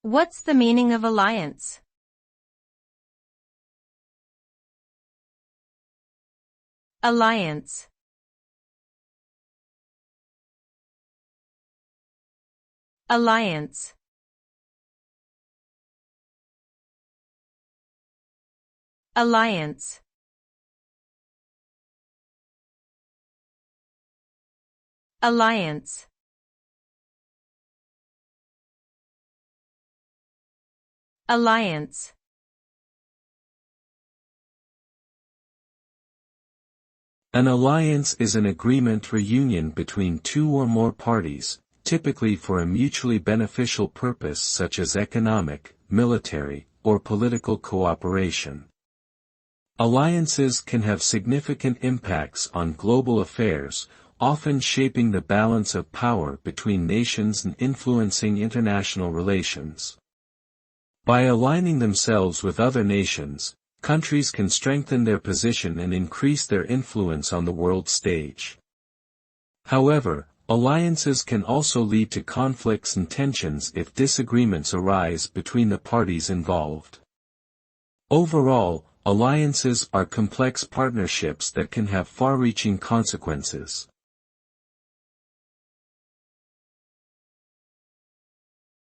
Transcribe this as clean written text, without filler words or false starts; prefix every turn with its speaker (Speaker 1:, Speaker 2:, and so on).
Speaker 1: What's the meaning of alliance? Alliance. Alliance. Alliance. Alliance. Alliance.
Speaker 2: An alliance is an agreement or union between two or more parties, typically for a mutually beneficial purpose such as economic, military, or political cooperation. Alliances can have significant impacts on global affairs, often shaping the balance of power between nations and influencing international relations. By aligning themselves with other nations, countries can strengthen their position and increase their influence on the world stage. However, alliances can also lead to conflicts and tensions if disagreements arise between the parties involved. Overall, alliances are complex partnerships that can have far-reaching consequences.